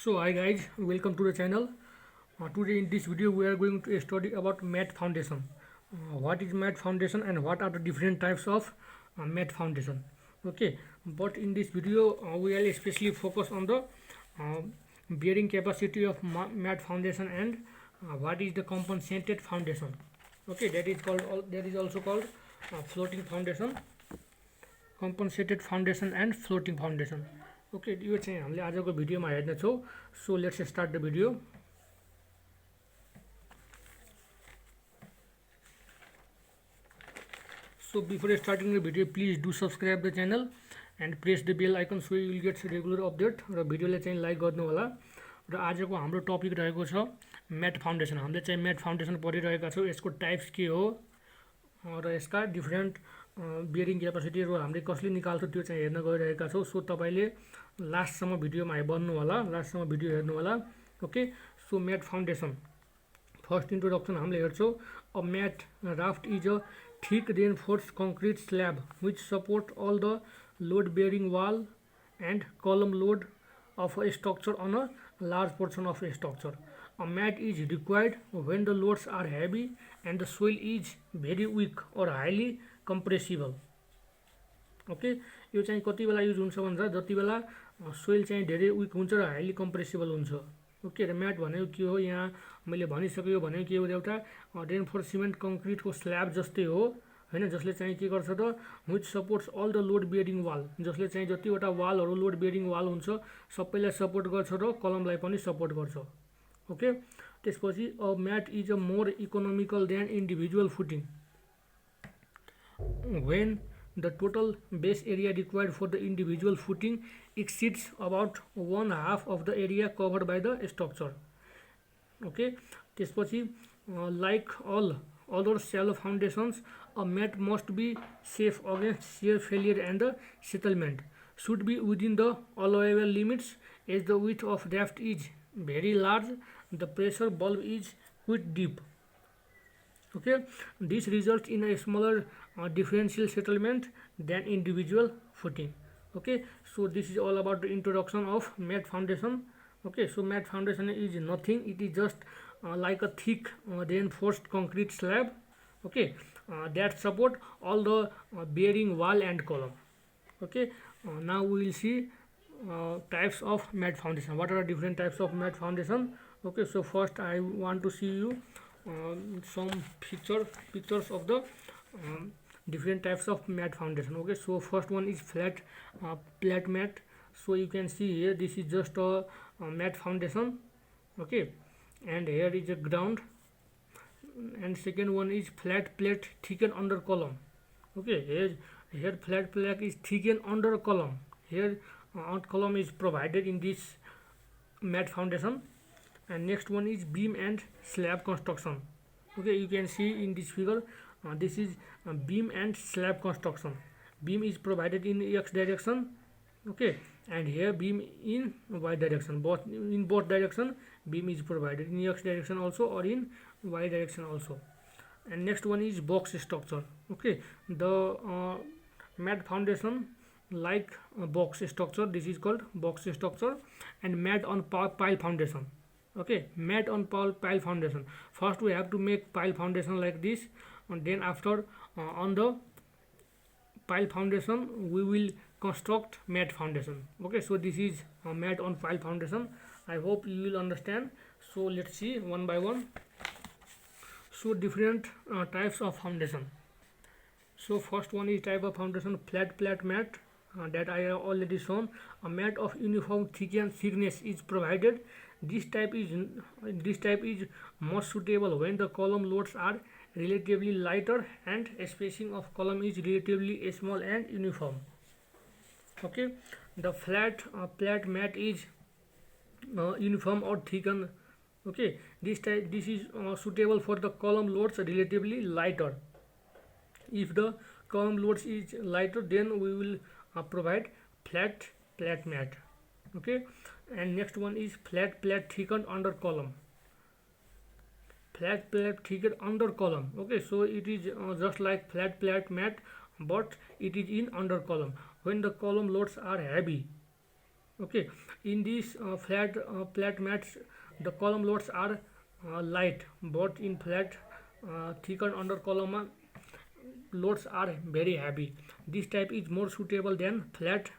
So hi guys, welcome to the channel. Today in this video we are going to study about mat foundation. What is mat foundation and what are the different types of mat foundation. Okay, but in this video we will especially focus on the uh, bearing capacity of mat foundation and what is the compensated foundation. Okay, that is also called floating foundation, compensated foundation and floating foundation. Okay, यो चाहिँ हामीले आजको भिडियोमा हेर्नेछौँ. So let's start the video. So before starting the video, please do subscribe the channel and press the bell icon so you will get regular update. र भिडियोलाई चाहिँ like गर्नु होला. र आजको हाम्रो टपिक रहेको छ म्याट फाउन्डेसन. हामीले चाहिँ म्याट फाउन्डेसन पढिरहेका छौँ. यसको टाइप्स के हो र यसका डिफरेन्ट बियरिङ क्यापासिटीहरू हामीले कसले निकाल्छौँ त्यो चाहिँ हेर्न गइरहेका छौँ. सो तपाईँले लास्टसम्म भिडियोमा बन्नु होला, लास्टसम्म भिडियो हेर्नु होला. Okay, so mat foundation first introduction हामीले हेर्छौँ. A mat raft is a thick reinforced concrete slab which support all the load bearing wall and column load of a structure on a large portion of a structure. A mat is required when the loads are heavy and the soil is very weak or highly compressible. Okay, यो चाहिँ कति बेला use हुन्छ भन्छ जति बेला soil चाहिँ धेरै Wick हुन्छ र highly compressible हुन्छ. ओके, र म्याट भनेको के हो यहाँ मैले भनिसक्यो. भनेको के हो, एउटा रेनफोर्समेन्ट कङ्क्रिटको स्ल्याब जस्तै हो हैन, जसले चाहिँ के गर्छ त which supports all the load bearing वाल, जसले चाहिँ जतिवटा वालहरू लोड बियरिङ वाल हुन्छ सबैलाई सपोर्ट गर्छ र कलमलाई पनि सपोर्ट गर्छ. ओके, त्यसपछि a mat is a more economical than individual footing when the total base area required for the individual footing exceeds about 1/2 of the area covered by the structure. Okay, त्यसपछि like all other shallow foundations, a mat must be safe against shear failure and the settlement should be within the allowable limits. As the width of raft is very large, the pressure bulb is quite deep. Okay, this results in a smaller differential settlement than individual footing. Okay, so this is all about the introduction of mat foundation. Okay, so mat foundation is nothing, it is just like a thick reinforced concrete slab, okay, that support all the bearing wall and column. Okay, now we will see types of mat foundation. What are the different types of mat foundation? Okay, so first I want to see you some pictures of the different types of mat foundation. Okay, so first one is flat mat. So you can see here this is just a mat foundation. Okay, and here is a ground, and second one is flat plate thickened under column. Okay, here flat plate is thickened under column. Here column is provided in this mat foundation. And next one is beam and slab construction. Okay, you can see in this figure this is beam and slab construction. Beam is provided in x direction, okay, and here beam in y direction. In both direction beam is provided, in x direction also or in y direction also. And next one is box structure. Okay, the mat foundation like box structure, this is called box structure. And mat on pile foundation. Okay, mat on pile foundation. First we have to make pile foundation like this, and then after on the pile foundation we will construct mat foundation. Okay, so this is a mat on pile foundation. I hope you will understand. So let's see one by one. So different types of foundation. So first one is type of foundation flat plate mat, that I have already shown. A mat of uniform thickness is provided. This type is most suitable when the column loads are relatively lighter and spacing of column is relatively small and uniform. Okay, the flat plate mat is uniform or thickened. Okay, this is suitable for the column loads relatively lighter. If the column loads is lighter, then we will provide flat plate mat. Okay, and next one is flat plate thickened under column. Flat plate thickened under column. Okay, so it is just like flat plate mat, but it is in under column when the column loads are heavy. Okay, in these flat mats, the column loads are light, but in flat thickened under column loads are very heavy. This type is more suitable than flat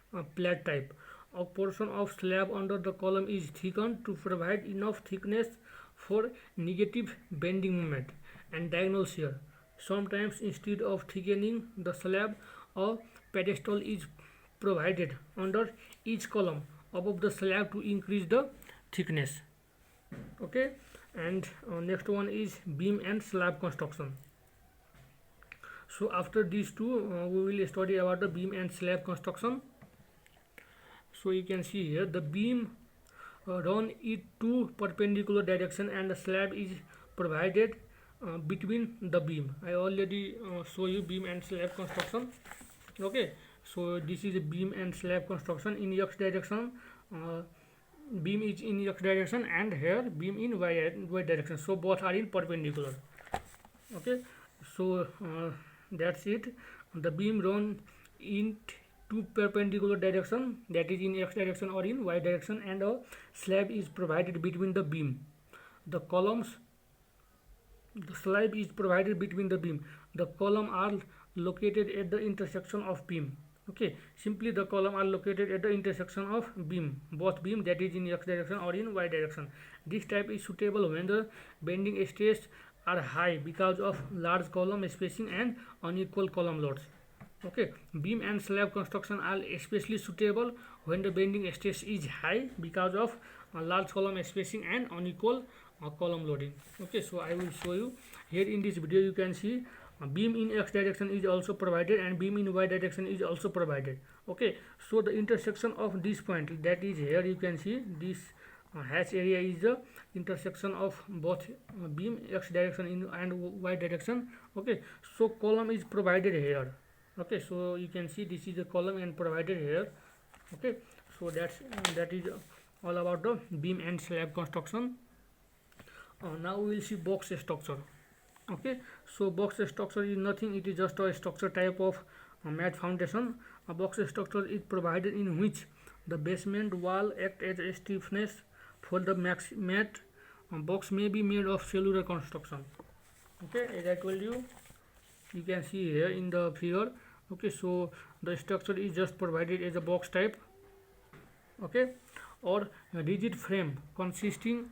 type. A portion of slab under the column is thickened to provide enough thickness for negative bending moment and diagonal shear. Sometimes instead of thickening the slab, a pedestal is provided under each column above the slab to increase the thickness. Okay, and next one is beam and slab construction. So after these two, we will study about the beam and slab construction. So you can see here the beam run in two perpendicular direction and the slab is provided between the beam. I already show you beam and slab construction. Okay, so this is a beam and slab construction in x direction. Beam is in x direction and here beam in y direction. So both are in perpendicular. Okay, so that's it. The beam run in two perpendicular direction, that is in x direction or in y direction, and a slab is provided between the beam. The slab is provided between the beam. The column are located at the intersection of beam. Okay, simply the column are located at the intersection of beam, both beam, that is in x direction or in y direction. This type is suitable when the bending stress are high because of large column spacing and unequal column loads. Okay, beam and slab construction are especially suitable when the bending stress is high because of large column spacing and unequal column loading. Okay, so I will show you here in this video. You can see beam in x direction is also provided and beam in y direction is also provided. Okay, so the intersection of this point, that is here you can see this hatch area is the intersection of both beam x direction and y direction. Okay, so column is provided here. Okay, so you can see this is a column and provided here. Okay, so that is all about the beam and slab construction. Now we will see box structure. Okay, so box structure is nothing, it is just a structure type of mat foundation. A box structure is provided in which the basement wall act as a stiffness for the mat. Box may be made of cellular construction. Okay, as I told you, you can see here in the figure. Okay, so the structure is just provided as a box type. Okay, or a rigid frame consisting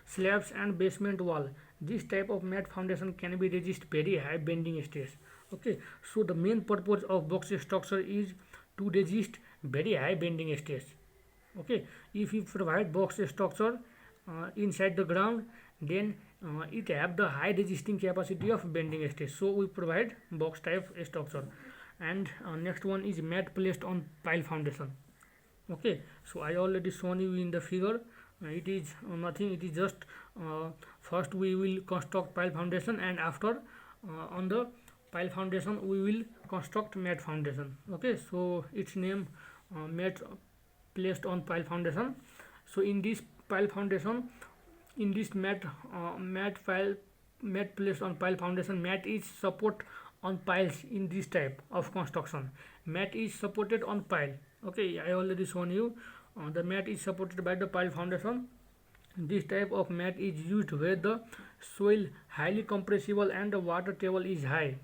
slabs and basement wall. This type of mat foundation can be resist very high bending stress. Okay, so the main purpose of box structure is to resist very high bending stress. Okay, if you provide box structure inside the ground, then it have the high resisting capacity of bending stress. So we provide box type structure. And next one is mat placed on pile foundation. Okay, so I already shown you in the figure. It is nothing, it is just first we will construct pile foundation and after on the pile foundation we will construct mat foundation. Okay, so its name mat placed on pile foundation. So in this pile foundation, in this mat placed on pile foundation, mat is support on piles. In this type of construction, mat is supported on pile. Okay, I already shown you the mat is supported by the pile foundation. This type of mat is used where the soil highly compressible and the water table is high.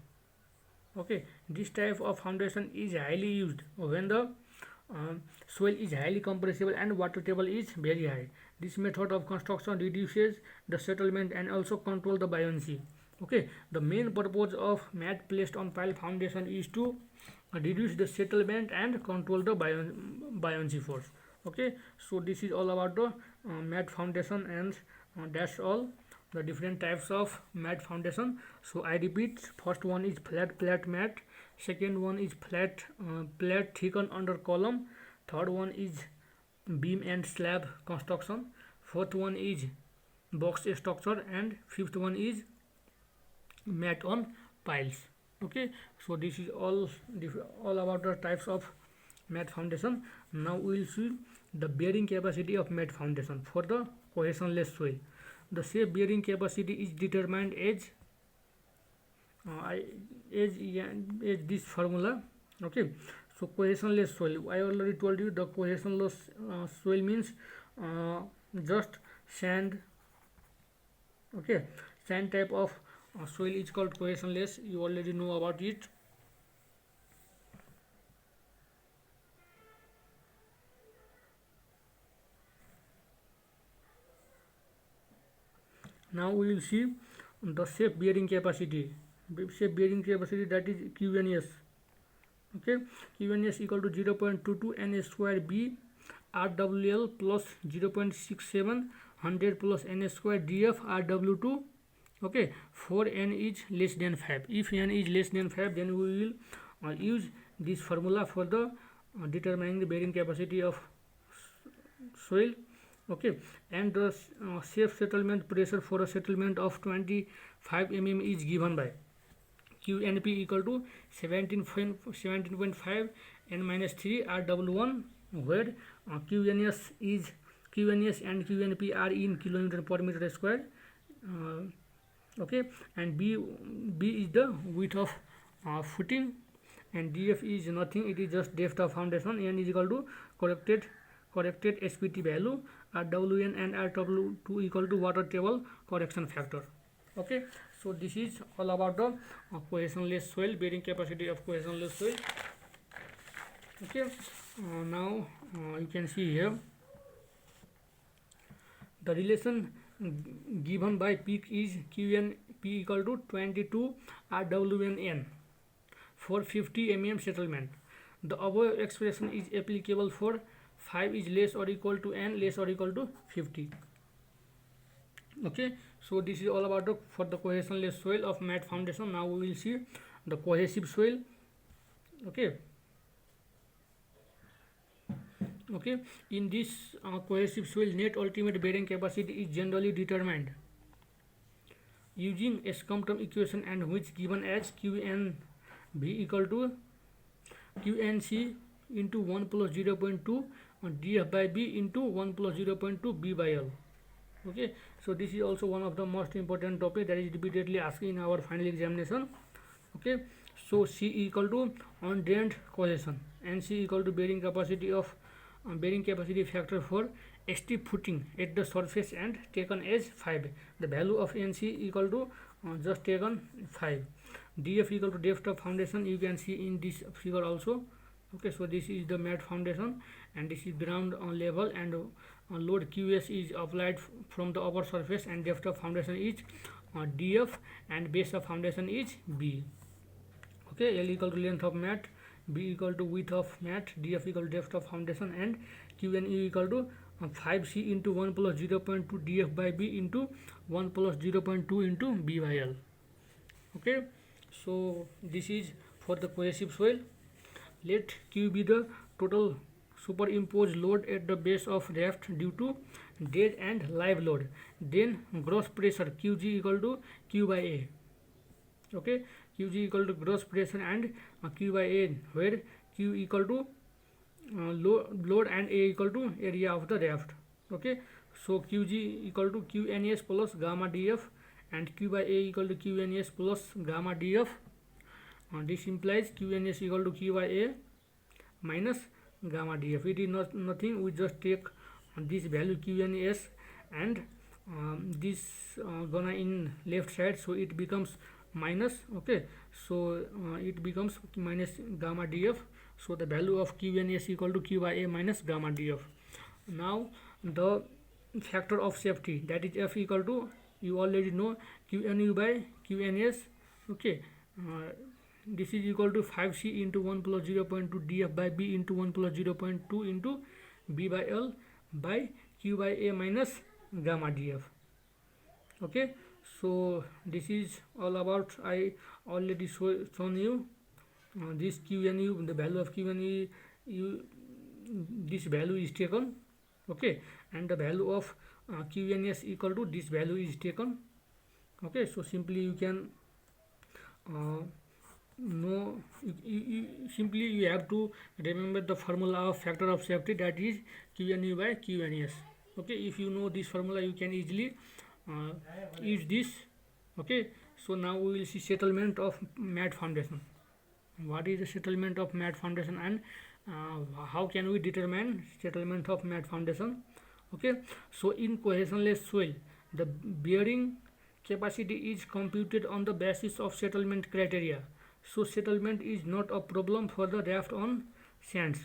Okay, this type of foundation is highly used when the soil is highly compressible and water table is very high. This method of construction reduces the settlement and also control the buoyancy. Okay, the main purpose of mat placed on pile foundation is to reduce the settlement and control the buoyancy force. Okay, so this is all about the mat foundation, and that's all the different types of mat foundation. So I repeat, first one is flat mat, second one is flat thickened under column, third one is beam and slab construction, fourth one is box structure, and fifth one is mat on piles. Okay, so this is all about the types of mat foundation. Now we will see the bearing capacity of mat foundation for the cohesionless soil. The safe bearing capacity is determined as this formula. Okay, So cohesionless soil, I already told you the cohesionless soil means just sand. Okay, sand type of soil is called cohesionless. You already know about it. Now we will see the shape bearing capacity. Shape bearing capacity, that is QNS. Okay, QNS equal to 0.22 N square B RWL plus 0.67 100 plus N square DF RW2. Okay, for N is less than 5. If N is less than 5, then we will use this formula for the determining the bearing capacity of soil. Okay, and the safe settlement pressure for a settlement of 25 mm is given by QNP equal to 17.5 N minus 3 RW1, where QNS and QNP are in kilonewton per meter square. Okay, and B is the width of footing, and DF is nothing, it is just depth of foundation. N is equal to corrected SPT value, RWN and RW2 equal to water table correction factor. Okay, so this is all about the cohesionless soil, bearing capacity of cohesionless soil. Okay, now you can see here the relation given by peak is QNP equal to 22 RWNN for 50 mm settlement. The above expression is applicable for 5 is less or equal to N less or equal to 50. Okay, so this is all about for the cohesionless soil of mat foundation. Now we will see the cohesive soil. Okay, in this cohesive soil, net ultimate bearing capacity is generally determined using a Escombe equation, and which given as QNB equal to QNC into 1 plus 0.2 DF by B into 1 plus 0.2 B by L. Okay, so this is also one of the most important topic that is repeatedly asked in our final examination. Okay, so C equal to undrained cohesion and C equal to bearing capacity factor for steep footing at the surface and taken as 5. The value of NC equal to just taken 5. DF equal to depth of foundation, you can see in this figure also. Okay, so this is the mat foundation and this is ground level, and load QS is applied from the upper surface, and depth of foundation is DF and base of foundation is B. Okay, L equal to length of mat, B equal to width of mat, DF equal to depth of foundation, and QNE equal to 5C into 1 plus 0.2 DF by B into 1 plus 0.2 into B by L. Okay, so this is for the cohesive soil. Let Q be the total superimposed load at the base of raft due to dead and live load. Then gross pressure Qg equal to Q by A. Okay, Qg equal to gross pressure and Q by A, where Q equal to load and A equal to area of the raft. Okay, so Qg equal to QNS plus gamma dF and Q by A equal to QNS plus gamma dF. This implies QNS equal to Q by A minus gamma dF. It is nothing, we just take this value QNS and this gonna in left side, so it becomes minus. Okay, so it becomes minus gamma dF, so the value of QNS equal to Q by A minus gamma dF. Now the factor of safety, that is F equal to, you already know, QNU by QNS. Okay, this is equal to 5C into 1 plus 0.2 DF by B into 1 plus 0.2 into B by L by Q by A minus gamma dF. Okay, so this is all about, I already shown you this QNU, the value of QNU, this value is taken. Okay, and the value of QNS equal to this value is taken. Okay, so simply you can simply you have to remember the formula of factor of safety, that is QNU by QNS. Okay, if you know this formula, you can easily use this. Okay, so now we will see settlement of mat foundation. what is the settlement of mat foundation, and how can we determine settlement of mat foundation. Okay, so in cohesionless soil, the bearing capacity is computed on the basis of settlement criteria. So settlement is not a problem for the raft on sands,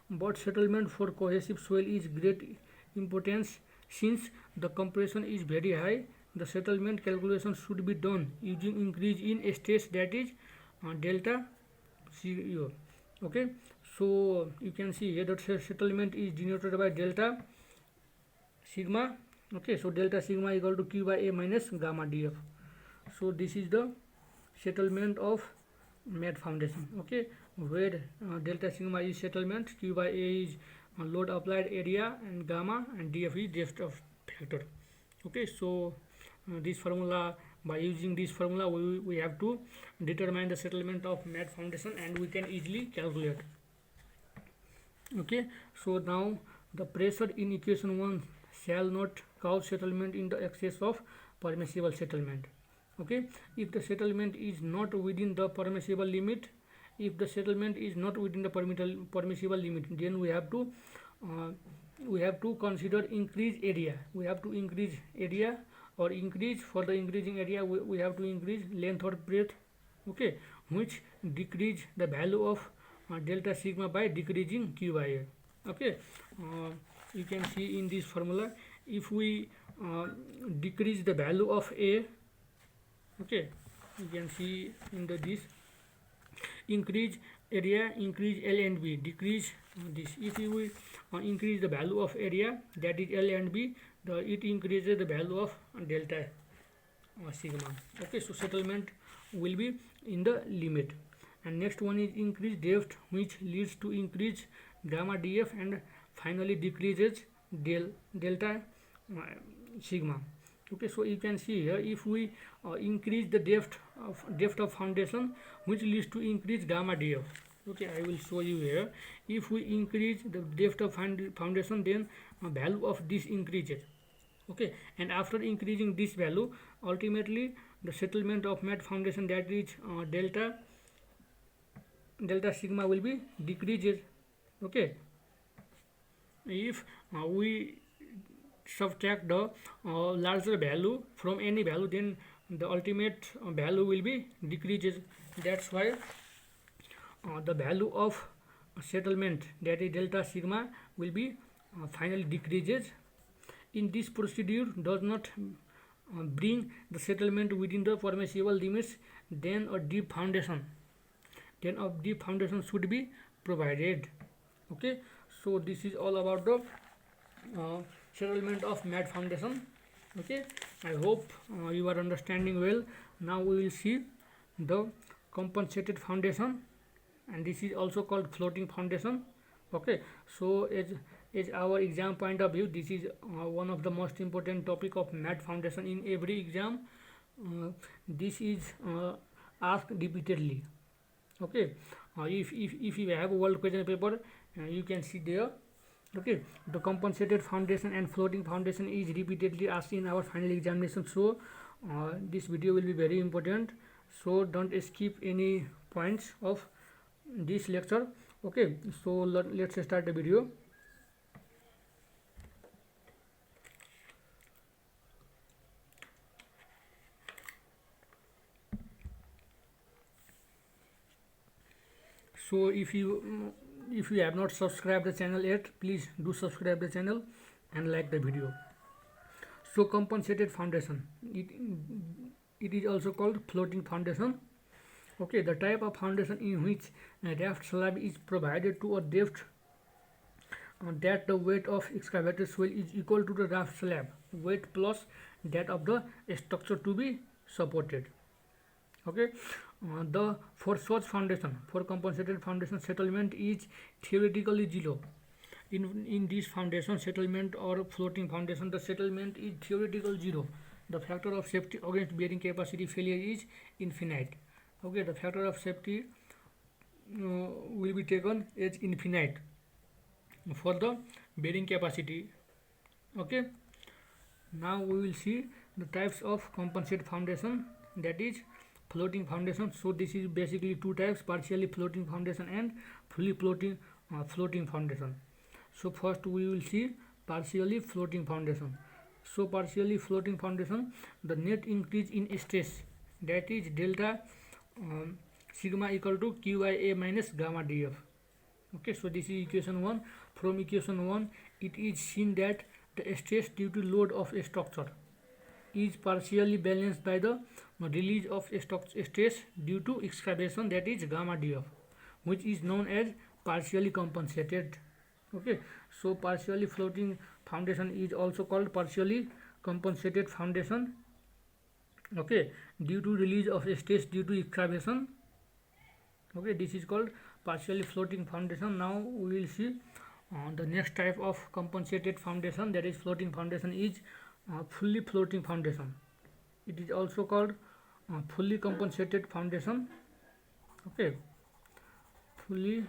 but settlement for cohesive soil is great importance. Since the compression is very high, the settlement calculation should be done using increase in stress, that is delta CO. Okay, so you can see here that settlement is denoted by delta sigma. Okay, so delta sigma equal to Q by A minus gamma dF. So this is the settlement of mat foundation. Okay, where delta sigma is settlement, Q by A is load applied area, and gamma and dF is depth of factor. Okay, so this formula, by using this formula we have to determine the settlement of mat foundation, and we can easily calculate. Okay, so now the pressure in equation 1 shall not cause settlement in the excess of permissible settlement. Okay, if the settlement is not within the permissible limit, if the settlement is not within the permissible limit, then we have to consider increase area. We have to increase area, or increase, for the increasing area we have to increase length or breadth. Okay, which decrease the value of delta sigma by decreasing Q by A. Okay, you can see in this formula, if we decrease the value of A, okay, you can see in this increase area, increase L and B, decrease this. If you will increase the value of area, that is L and B, it increases the value of delta sigma. Okay, so settlement will be in the limit. And next one is increased depth, which leads to increase gamma dF and finally decreases delta sigma. Okay, so you can see here, if we increase the depth of foundation, which leads to increase gamma dF. Okay, I will show you here. If we increase the depth of foundation, then value of this increases. Okay, and after increasing this value, ultimately the settlement of mat foundation, that is delta sigma, will be decreases. Okay, if we subtract the larger value from any value, then the ultimate value will be decreases. That's why the value of settlement, that is delta sigma, will be finally decreases. In this procedure does not bring the settlement within the permissible limits, then a deep foundation should be provided. Okay, so this is all about the settlement of mat foundation. Okay, I hope you are understanding well. Now we will see the compensated foundation, and this is also called floating foundation. Okay, so as our exam point of view, this is one of the most important topic of mat foundation in every exam. This is asked repeatedly. Okay, if you have a world question paper, you can see there. Okay, the compensated foundation and floating foundation is repeatedly asked in our final examination, so this video will be very important, so don't skip any points of this lecture. Okay, so let's start the video. So if you have not subscribed the channel yet, please do subscribe the channel and like the video. So compensated foundation, it is also called floating foundation. Okay, the type of foundation in which a raft slab is provided to a depth that the weight of excavated soil is equal to the raft slab weight plus that of the structure to be supported. Okay, for such foundation, for compensated foundation, settlement is theoretically zero. In this foundation settlement or floating foundation, the settlement is theoretical zero. The factor of safety against bearing capacity failure is infinite. Okay, the factor of safety will be taken as infinite for the bearing capacity. Okay, now we will see the types of compensated foundation, that is floating foundation. So this is basically two types: partially floating foundation and fully floating foundation. So first we will see partially floating foundation. So partially floating foundation, the net increase in stress, that is delta sigma equal to QIA minus gamma dF. Okay, so this is equation 1. From equation 1, it is seen that the stress due to load of a structure is partially balanced by the release of stress due to excavation, that is gamma dF, which is known as partially compensated. Okay, so partially floating foundation is also called partially compensated foundation. Okay, due to release of stress due to excavation. Okay, this is called partially floating foundation. Now we will see the next type of compensated foundation, that is floating foundation, is fully floating foundation. It is also called fully compensated foundation. Okay, fully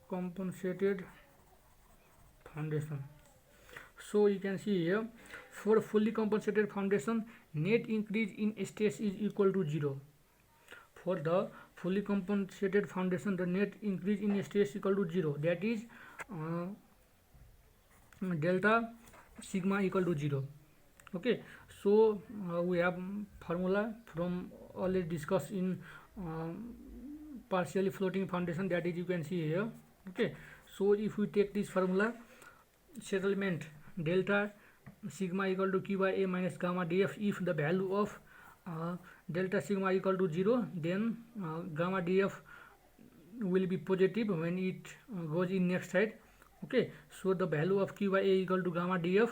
compensated foundation. So you can see here, for fully compensated foundation, net increase in stress is equal to 0. For the fully compensated foundation, the net increase in stress equal to 0, that is delta sigma equal to 0. Okay, so we have formula from already discussed in partially floating foundation, that is you can see here. Okay, so if we take this formula, settlement delta sigma equal to QIA minus gamma dF, if the value of delta sigma equal to 0, then gamma dF will be positive when it goes in next side. Okay, so the value of QIA equal to gamma dF.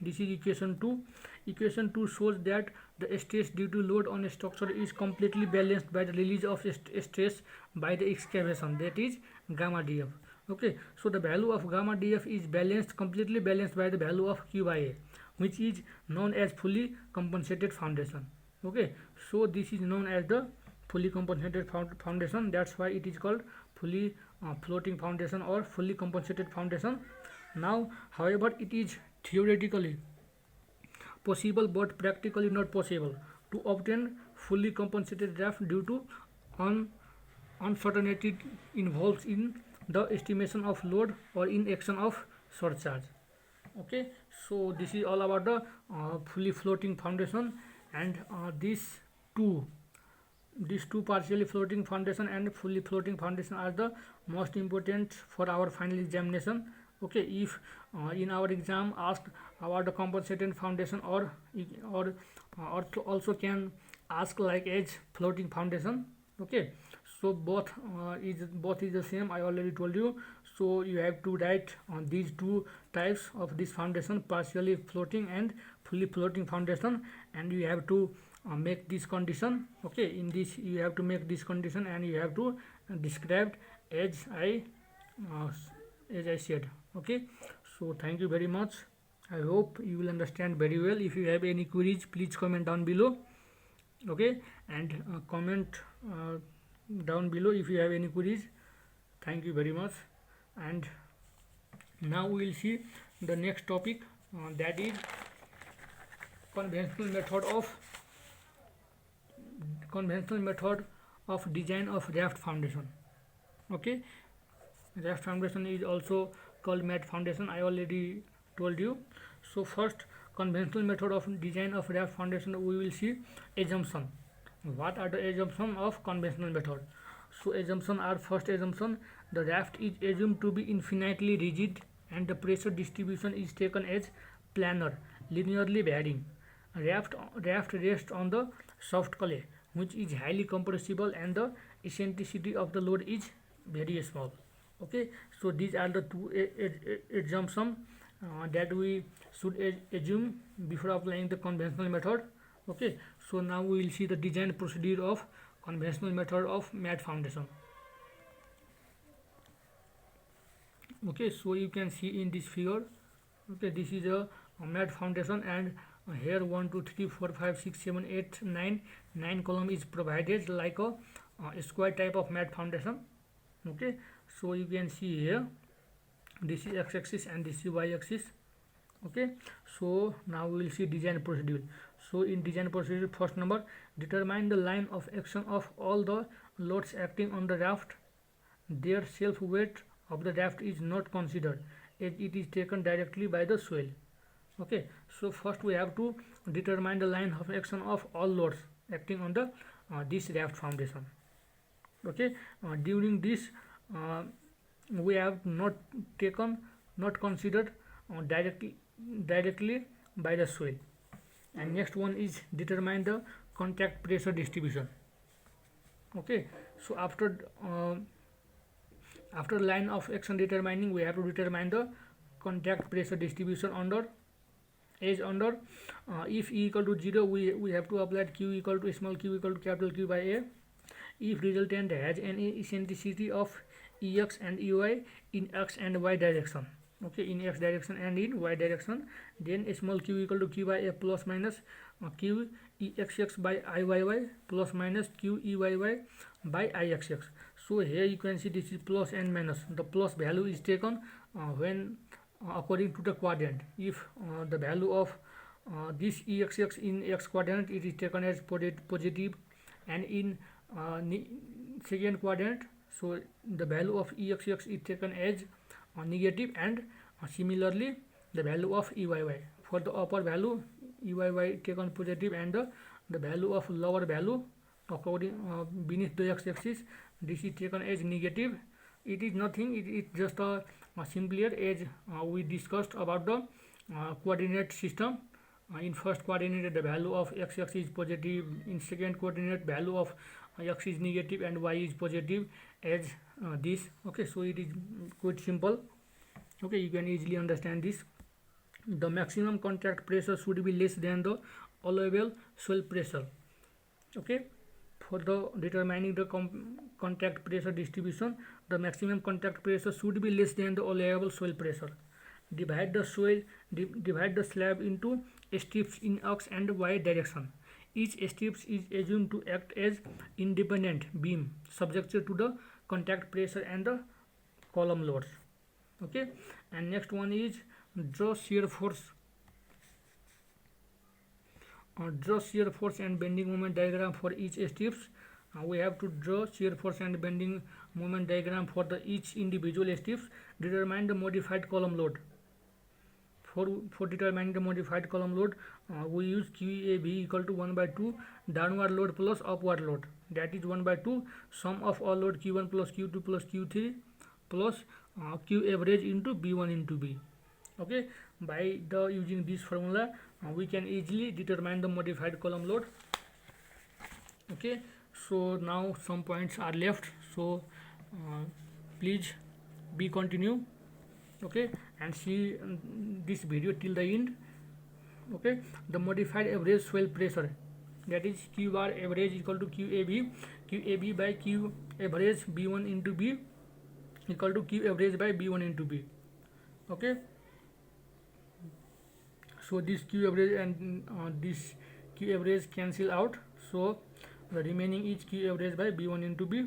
This is equation 2. Equation 2 shows that the stress due to load on a structure is completely balanced by the release of stress by the excavation, that is gamma dF. Okay, so the value of gamma dF is completely balanced by the value of QIA, which is known as fully compensated foundation. Okay, so this is known as the fully compensated foundation. That's why it is called fully floating foundation or fully compensated foundation. Now, however, it is theoretically possible but practically not possible to obtain fully compensated raft due to uncertainty involved in the estimation of load or in action of surcharge. Okay, so this is all about the fully floating foundation, and these two partially floating foundation and fully floating foundation are the most important for our final examination. Okay, if in our exam asked about the compensated foundation or also can ask like as floating foundation. Okay, so both is the same, I already told you. So you have to write on these two types of this foundation, partially floating and fully floating foundation, and you have to make this condition. Okay, in this you have to make this condition and you have to describe as I said. Okay, so thank you very much. I hope you will understand very well. If you have any queries, please comment down below. Okay, and comment down below if you have any queries. Thank you very much. And now we will see the next topic, that is conventional method of design of raft foundation. Okay, raft foundation is also called mat foundation, I already told you. So first, conventional method of design of raft foundation, we will see assumption. What are the assumptions of conventional method? So assumption are: first assumption, the raft is assumed to be infinitely rigid and the pressure distribution is taken as planar, linearly varying. Raft rests on the soft clay, which is highly compressible, and the eccentricity of the load is very small. Okay, so these are the two assumptions that we should assume before applying the conventional method. Okay, so now we will see the design procedure of conventional method of mat foundation. Okay, so you can see in this figure. Okay, this is a mat foundation, and here 1 2 3 4 5 6 7 8 9 column is provided like a square type of mat foundation. Okay, so you can see here, this is x-axis and this is y-axis. Okay, so now we will see design procedure. So in design procedure, first number, determine the line of action of all the loads acting on the raft. Their self weight of the raft is not considered as it is taken directly by the swell. Okay, so first we have to determine the line of action of all loads acting on the this raft foundation. Okay, during this we have not considered directly by the swell. And next one is determine the contact pressure distribution. Okay, so after line of action determining, we have to determine the contact pressure distribution under if E equal to 0, we have to apply Q equal to small q equal to capital Q by A. If resultant has an eccentricity of Ex and Ey in x and y direction, okay, in x direction and in y direction, then small q equal to Q by A plus minus Q Exx by Iyy plus minus Q Eyy by Ixx. So here you can see this is plus and minus. The plus value is taken when according to the quadrant. If the value of this Exx in x quadrant, it is taken as positive, and in second quadrant, so the value of Exx is taken as negative, and similarly the value of Eyy. For the upper value, Eyy taken positive, and the value of lower value according beneath the x-axis, this is taken as negative. It is nothing, it is just a simpler as we discussed about the coordinate system. In first coordinate, the value of x-axis is positive. In second coordinate, value of x is negative and y is positive as this. Okay, so it is quite simple. Okay, you can easily understand this. The maximum contact pressure should be less than the allowable swell pressure. Okay, for the determining the contact pressure distribution, the maximum contact pressure should be less than the allowable swell pressure. Divide the slab into strips in x and y direction. Each strip is assumed to act as independent beam subjected to the contact pressure and the column loads. Okay, and next one is draw shear force. Draw shear force and bending moment diagram for each strips. We have to draw shear force and bending moment diagram for the each individual strips. Determine the modified column load. For determining the modified column load, we use QAB equal to 1 by 2 downward load plus upward load, that is 1 by 2 sum of all load Q1 plus Q2 plus Q3 plus Q average into B1 into B. Okay, by the using this formula, we can easily determine the modified column load. Okay, so now some points are left, so please be continue. Okay, and see this video till the end. Okay, the modified average swell pressure, that is Q bar average equal to QAB by Q average B1 into B equal to Q average by B1 into B. Okay, so this Q average and this Q average cancel out, so the remaining is Q average by B1 into B.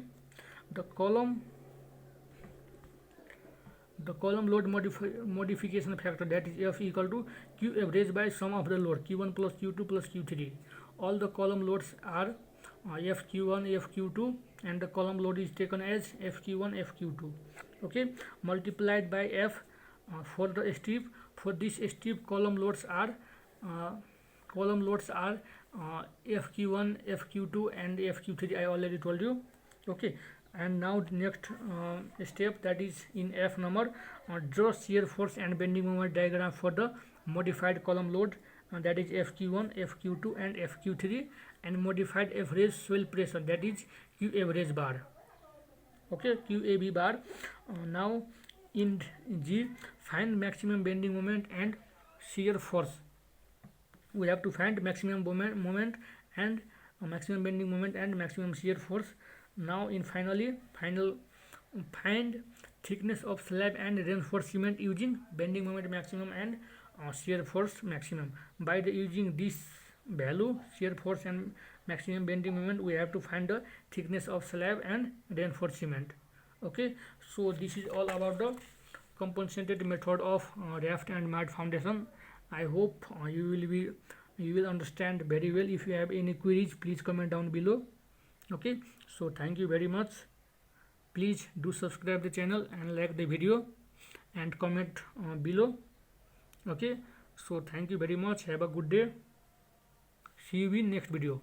The column load modification factor, that is F equal to Q average by sum of the load Q1 plus Q2 plus Q3. All the column loads are FQ1, FQ2, and the column load is taken as FQ1, FQ2. Okay, multiplied by F for the strip. For this strip, column loads are FQ1, FQ2, and FQ3. I already told you. Okay, and now next step, that is in F number, draw shear force and bending moment diagram for the modified column load, that is FQ1, FQ2, and FQ3, and modified average swell pressure, that is Q average bar. Okay, QAB bar. Now in G, find maximum bending moment and shear force. We have to find maximum moment and maximum bending moment and maximum shear force. Now in find thickness of slab and reinforced cement using bending moment maximum and shear force maximum. By the using this value, shear force and maximum bending moment, we have to find the thickness of slab and reinforced cement. Okay, so this is all about the compensated method of Raft and Mad Foundation. I hope you will understand very well. If you have any queries, please comment down below. Okay, so thank you very much. Please do subscribe the channel and like the video and comment below. Okay, so thank you very much. Have a good day. See you in next video.